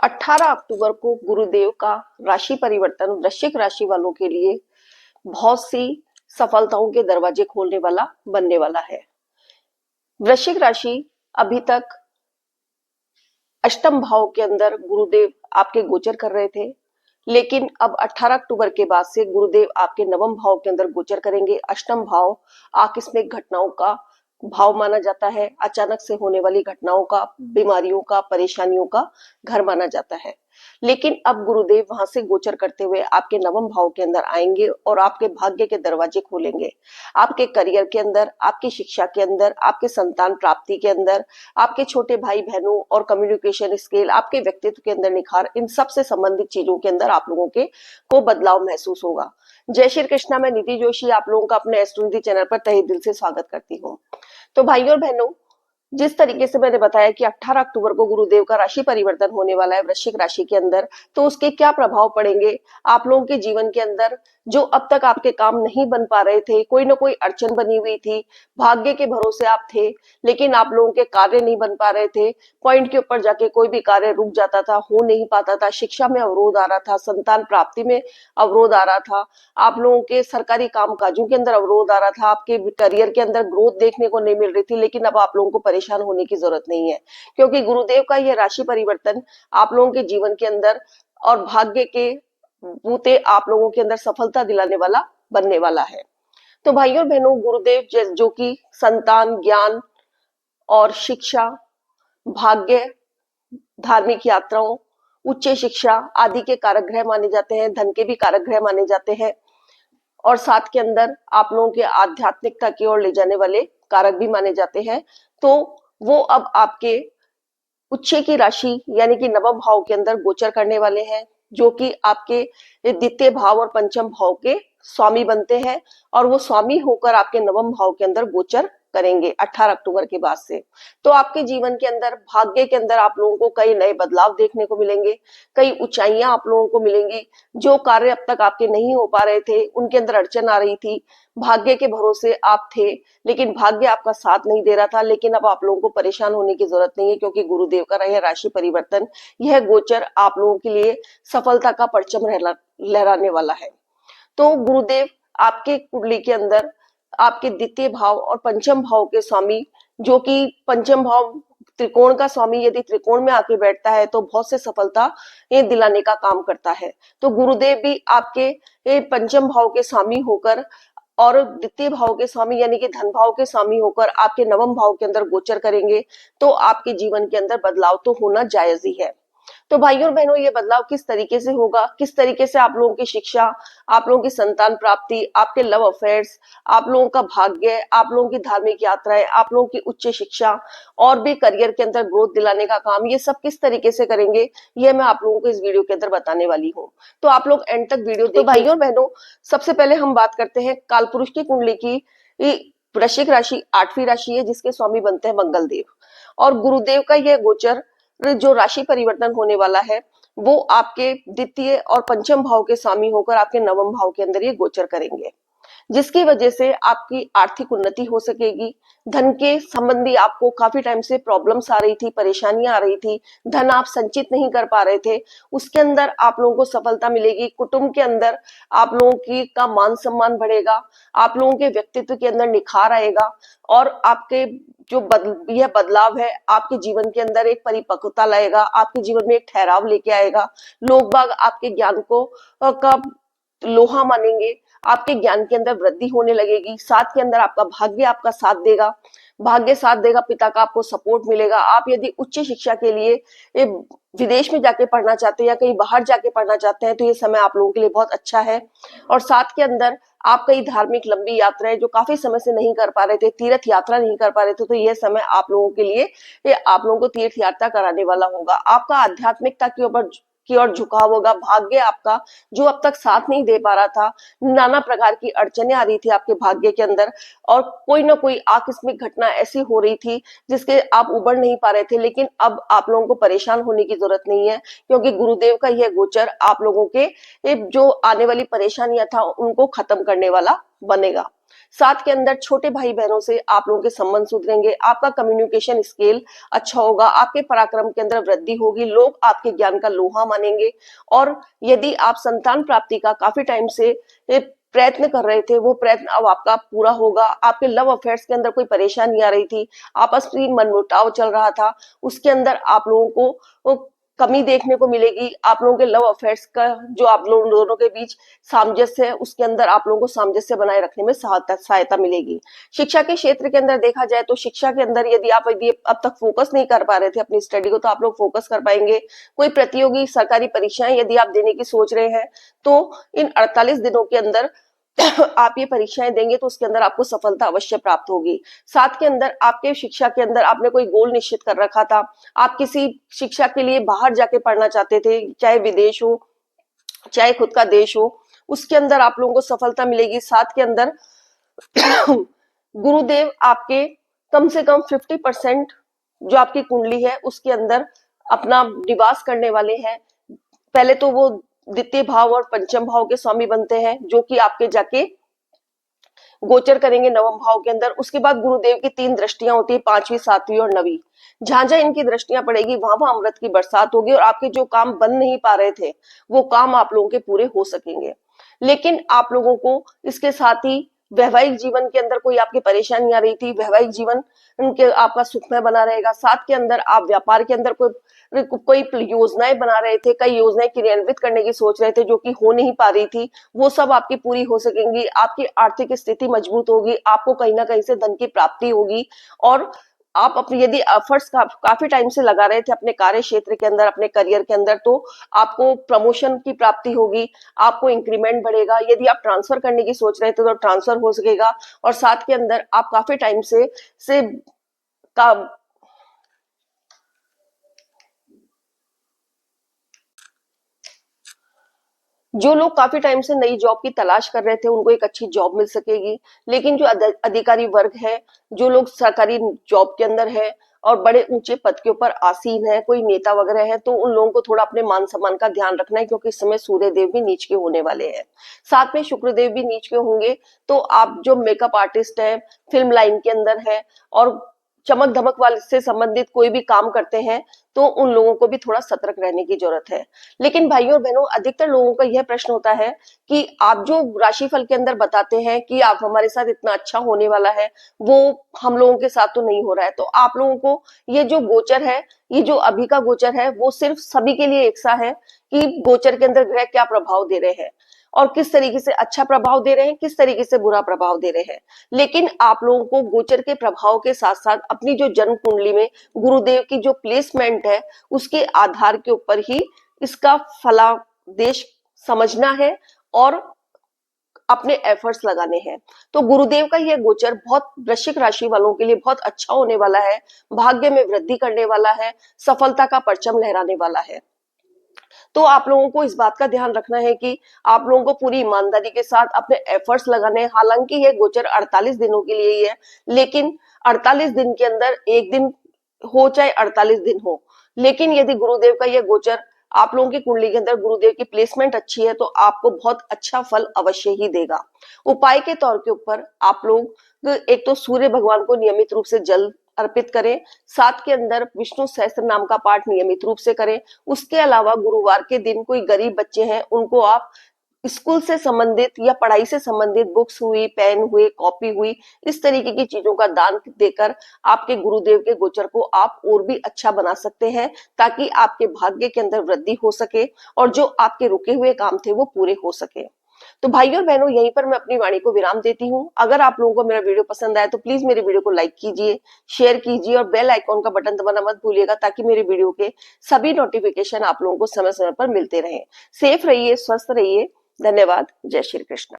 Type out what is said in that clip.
18 अक्टूबर को गुरुदेव का राशि परिवर्तन वृश्चिक राशि वालों के लिए बहुत सी सफलताओं के दरवाजे खोलने वाला बनने वाला है। वृश्चिक राशि अभी तक अष्टम भाव के अंदर गुरुदेव आपके गोचर कर रहे थे, लेकिन अब 18 अक्टूबर के बाद से गुरुदेव आपके नवम भाव के अंदर गोचर करेंगे। अष्टम भाव आकस्मिक घटनाओं का भाव माना जाता है, अचानक से होने वाली घटनाओं का, बीमारियों का, परेशानियों का घर माना जाता है। लेकिन अब गुरुदेव वहां से गोचर करते हुए आपके नवम भाव के अंदर आएंगे और आपके भाग्य के दरवाजे खोलेंगे। आपके करियर के अंदर, आपकी शिक्षा के अंदर, आपके संतान प्राप्ति के अंदर, आपके छोटे भाई बहनों और कम्युनिकेशन स्किल, आपके व्यक्तित्व के अंदर निखार, इन सब से संबंधित चीजों के अंदर आप लोगों के को बदलाव महसूस होगा। जय श्री कृष्णा, मैं निधि जोशी आप लोगों का अपने एस्ट्रो निधि चैनल पर तहे दिल से स्वागत करती हूँ। तो भाइयों और बहनों, जिस तरीके से मैंने बताया कि 18 अक्टूबर को गुरुदेव का राशि परिवर्तन होने वाला है वृश्चिक राशि के अंदर, तो उसके क्या प्रभाव पड़ेंगे आप लोगों के जीवन के अंदर। जो अब तक आपके काम नहीं बन पा रहे थे, कोई ना कोई अड़चन बनी हुई थी, भाग्य के भरोसे आप थे, लेकिन आप लोगों के कार्य नहीं बन पा रहे थे, पॉइंट के ऊपर जाके कोई भी कार्य रुक जाता था, हो नहीं पाता था, शिक्षा में अवरोध आ रहा था, संतान प्राप्ति में अवरोध आ रहा था, आप लोगों के सरकारी काम काजों के अंदर अवरोध आ रहा था, आपके करियर के अंदर ग्रोथ देखने को नहीं मिल रही थी। लेकिन अब आप लोगों को परेशान होने की जरूरत नहीं है, क्योंकि गुरुदेव का यह राशि परिवर्तन आप लोगों के जीवन के अंदर और भाग्य के बूते आप लोगों के अंदर सफलता दिलाने वाला बनने वाला है। तो भाइयों और बहनों, गुरुदेव जो कि संतान, ज्ञान और शिक्षा, भाग्य, धार्मिक यात्राओं, उच्च शिक्षा आदि के कारक ग्रह माने जाते हैं, धन के भी कारक ग्रह माने जाते हैं, और साथ के अंदर आप लोगों के आध्यात्मिकता की ओर ले जाने वाले कारक भी माने जाते हैं। तो वो अब आपके उच्च की राशि यानी कि नवम भाव के अंदर गोचर करने वाले हैं, जो कि आपके द्वितीय भाव और पंचम भाव के स्वामी बनते हैं, और वो स्वामी होकर आपके नवम भाव के अंदर गोचर करेंगे 18 अक्टूबर के बाद से। तो आपके जीवन के अंदर, भाग्य के अंदर आप लोगों को कई नए बदलाव देखने को मिलेंगे, कई ऊंचाइयां आप लोगों को मिलेंगी। जो कार्य अब तक आपके नहीं हो पा रहे थे, उनके अंदर अड़चन आ रही थी, भाग्य के भरोसे आप थे, लेकिन भाग्य आपका साथ नहीं दे रहा था। लेकिन अब आप लोगों को परेशान होने की जरूरत नहीं है, क्योंकि गुरुदेव का यह राशि परिवर्तन, यह गोचर आप लोगों के लिए सफलता का परचम लहराने वाला है। तो गुरुदेव आपके कुंडली के अंदर आपके द्वितीय भाव और पंचम भाव के स्वामी, जो कि पंचम भाव त्रिकोण का स्वामी यदि त्रिकोण में आके बैठता है तो बहुत से सफलता ये दिलाने का काम करता है। तो गुरुदेव भी आपके पंचम भाव के स्वामी होकर और द्वितीय भाव के स्वामी यानी कि धन भाव के स्वामी होकर आपके नवम भाव के अंदर गोचर करेंगे। तो आपके जीवन के अंदर बदलाव तो होना जायज ही है। तो भाइयों और बहनों, ये बदलाव किस तरीके से होगा, किस तरीके से आप लोगों की शिक्षा, आप लोगों की संतान प्राप्ति, आपके लव अफेयर्स, आप लोगों का भाग्य, आप लोगों की धार्मिक यात्राएं, आप लोगों की उच्च शिक्षा और भी करियर के अंदर ग्रोथ दिलाने का काम, ये सब किस तरीके से करेंगे, ये मैं आप लोगों को इस वीडियो के अंदर बताने वाली हूँ। तो आप लोग एंड तक वीडियो देखिए। तो भाइयों और बहनों, सबसे पहले हम बात करते हैं कालपुरुष की कुंडली की। वृश्चिक राशि 8वीं राशि है, जिसके स्वामी बनते हैं मंगल देव, और गुरुदेव का यह गोचर जो राशि परिवर्तन होने वाला है, वो आपके द्वितीय और पंचम भाव के स्वामी होकर आपके नवम भाव के अंदर ये गोचर करेंगे, जिसकी वजह से आपकी आर्थिक उन्नति हो सकेगी। धन के संबंधी आपको काफी टाइम से प्रॉब्लम्स आ रही थी, परेशानियां आ रही थी, धन आप संचित नहीं कर पा रहे थे, उसके अंदर आप लोगों को सफलता मिलेगी। कुटुंब के अंदर आप लोगों की का मान सम्मान बढ़ेगा, आप लोगों के व्यक्तित्व के अंदर निखार आएगा, और आपके जो यह बदलाव है आपके जीवन के अंदर एक परिपक्वता लाएगा, आपके जीवन में एक ठहराव लेके आएगा। लोग बाग आपके ज्ञान को का लोहा मानेंगे, आपके ज्ञान के अंदर वृद्धि होने लगेगी। साथ के अंदर आपका भाग्य आपका साथ देगा, भाग्य साथ देगा, पिता का आपको सपोर्ट मिलेगा। आप यदि उच्च शिक्षा के लिए विदेश में जाके पढ़ना चाहते हैं या कहीं बाहर जाके पढ़ना चाहते हैं, तो ये समय आप लोगों के लिए बहुत अच्छा है। और साथ के अंदर आप कई धार्मिक लंबी यात्राएं जो काफी समय से नहीं कर पा रहे थे, तीर्थ यात्रा नहीं कर पा रहे थे, तो यह समय आप लोगों के लिए ये आप लोगों को तीर्थ यात्रा कराने वाला होगा। आपका आध्यात्मिकता की ओर झुकाव होगा। भाग्य आपका जो अब तक साथ नहीं दे पा रहा था, नाना प्रकार की अड़चने आ रही थी आपके भाग्य के अंदर, और कोई ना कोई आकस्मिक घटना ऐसी हो रही थी जिसके आप उबर नहीं पा रहे थे, लेकिन अब आप लोगों को परेशान होने की जरूरत नहीं है, क्योंकि गुरुदेव का यह गोचर आप लोगों के जो आने वाली परेशानियां था उनको खत्म करने वाला बनेगा। साथ के अंदर छोटे भाई बहनों से आप लोगों के संबंध सुधरेंगे, आपका कम्युनिकेशन स्किल अच्छा होगा, आपके पराक्रम के अंदर वृद्धि होगी, लोग आपके ज्ञान का लोहा मानेंगे। और यदि आप संतान प्राप्ति का काफी टाइम से प्रयत्न कर रहे थे, वो प्रयत्न अब आपका पूरा होगा। आपके लव अफेयर्स के अंदर कोई परेशानी आ रही थी, आपस में मनमुटाव चल रहा था, उसके अंदर आप लोगों को कमी देखने को मिलेगी। आप लोगों के लव अफेयर्स का जो आप लोगों दोनों के बीच सामंजस्य है, उसके अंदर आप लोगों को सामंजस्य बनाए रखने में सहायता मिलेगी। शिक्षा के क्षेत्र के अंदर देखा जाए तो शिक्षा के अंदर यदि अब तक फोकस नहीं कर पा रहे थे अपनी स्टडी को, तो आप लोग फोकस कर पाएंगे। कोई प्रतियोगी सरकारी परीक्षाएं यदि आप देने की सोच रहे हैं, तो इन 48 दिनों के अंदर आप ये परीक्षाएं देंगे तो उसके अंदर आपको सफलता अवश्य प्राप्त होगी। साथ के अंदर आपके शिक्षा के अंदर आपने कोई गोल निश्चित कर रखा था, आप किसी शिक्षा के लिए बाहर जाके पढ़ना चाहते थे, चाहे विदेश हो चाहे खुद का देश हो, उसके अंदर आप लोगों को सफलता मिलेगी। साथ के अंदर गुरुदेव आपके कम से कम 50% जो आपकी कुंडली है उसके अंदर अपना निवास करने वाले हैं। पहले तो वो द्वितीय भाव और पंचम भाव के स्वामी बनते हैं, जो कि आपके जाके गोचर करेंगे नवम भाव के अंदर। उसके बाद गुरुदेव की 3 दृष्टियां होती है, 5वीं 7वीं और 9वीं। जहां जहां इनकी दृष्टियां पड़ेगी वहां वहां अमृत की बरसात होगी और आपके जो काम बन नहीं पा रहे थे वो काम आप लोगों के पूरे हो सकेंगे। लेकिन आप लोगों को इसके साथ ही वैवाहिक जीवन के अंदर कोई आपकी परेशानी आ रही थी, वैवाहिक जीवन उनके आपका सुखमय बना रहेगा। साथ के अंदर आप व्यापार के अंदर कोई योजनाएं बना रहे थे, कई योजनाएं क्रियान्वित करने की सोच रहे थे जो कि हो नहीं पा रही थी, वो सब आपकी पूरी हो सकेंगी। आपकी आर्थिक स्थिति मजबूत होगी, आपको कहीं ना कहीं से धन की प्राप्ति होगी। और आप अपनी यदि एफर्ट्स काफी टाइम से लगा रहे थे अपने कार्य क्षेत्र के अंदर, अपने करियर के अंदर, तो आपको प्रमोशन की प्राप्ति होगी, आपको इंक्रीमेंट बढ़ेगा। यदि आप ट्रांसफर करने की सोच रहे थे तो ट्रांसफर हो सकेगा। और साथ के अंदर आप काफी टाइम से का जो लोग काफी टाइम से नई जॉब की तलाश कर रहे थे उनको एक अच्छी जॉब मिल सकेगी। लेकिन जो अधिकारी वर्ग है, जो लोग सरकारी जॉब के अंदर है और बड़े ऊंचे पद के ऊपर आसीन है, कोई नेता वगैरह है, तो उन लोगों को थोड़ा अपने मान सम्मान का ध्यान रखना है, क्योंकि इस समय सूर्य देव भी नीच के होने वाले हैं, साथ में शुक्र देव भी नीच के होंगे। तो आप जो मेकअप आर्टिस्ट है, फिल्म लाइन के अंदर है और चमक धमक वाले से संबंधित कोई भी काम करते हैं, तो उन लोगों को भी थोड़ा सतर्क रहने की जरूरत है। लेकिन भाइयों और बहनों, अधिकतर लोगों का यह प्रश्न होता है कि आप जो राशिफल के अंदर बताते हैं कि आप हमारे साथ इतना अच्छा होने वाला है, वो हम लोगों के साथ तो नहीं हो रहा है। तो आप लोगों को ये जो गोचर है, ये जो अभी का गोचर है, वो सिर्फ सभी के लिए एक सा है कि गोचर के अंदर ग्रह क्या प्रभाव दे रहे हैं और किस तरीके से अच्छा प्रभाव दे रहे हैं, किस तरीके से बुरा प्रभाव दे रहे हैं। लेकिन आप लोगों को गोचर के प्रभाव के साथ साथ अपनी जो जन्म कुंडली में गुरुदेव की जो प्लेसमेंट है, उसके आधार के ऊपर ही इसका फलादेश समझना है और अपने एफर्ट्स लगाने हैं। तो गुरुदेव का यह गोचर बहुत वृश्चिक राशि वालों के लिए बहुत अच्छा होने वाला है, भाग्य में वृद्धि करने वाला है, सफलता का परचम लहराने वाला है। तो आप लोगों को इस बात का ध्यान रखना है कि आप लोगों को पूरी ईमानदारी के साथ अपने एफर्ट्स लगाने हैं। हालांकि ये गोचर 48 दिनों के लिए ही है, लेकिन 48 दिन के अंदर एक दिन हो चाहे 48 दिन हो, लेकिन यदि गुरुदेव का यह गोचर आप लोगों की कुंडली के अंदर गुरुदेव की प्लेसमेंट अच्छी है, तो आपको बहुत अच्छा फल अवश्य ही देगा। उपाय के तौर के ऊपर आप लोग एक तो सूर्य भगवान को नियमित रूप से जल अर्पित करें, साथ के अंदर विष्णु सहस्त्र नाम का पाठ नियमित रूप से करें। उसके अलावा गुरुवार के दिन कोई गरीब बच्चे हैं उनको आप स्कूल से संबंधित या पढ़ाई से संबंधित बुक्स हुई, पेन हुए, कॉपी हुई, इस तरीके की चीजों का दान देकर आपके गुरुदेव के गोचर को आप और भी अच्छा बना सकते हैं, ताकि आपके भाग्य के अंदर वृद्धि हो सके और जो आपके रुके हुए काम थे वो पूरे हो सके। तो भाइयों और बहनों, यहीं पर मैं अपनी वाणी को विराम देती हूँ। अगर आप लोगों को मेरा वीडियो पसंद आया तो प्लीज मेरे वीडियो को लाइक कीजिए, शेयर कीजिए और बेल आइकॉन का बटन दबाना मत भूलिएगा, ताकि मेरे वीडियो के सभी नोटिफिकेशन आप लोगों को समय समय पर मिलते रहें। सेफ रहिए, स्वस्थ रहिए। धन्यवाद। जय श्री कृष्ण।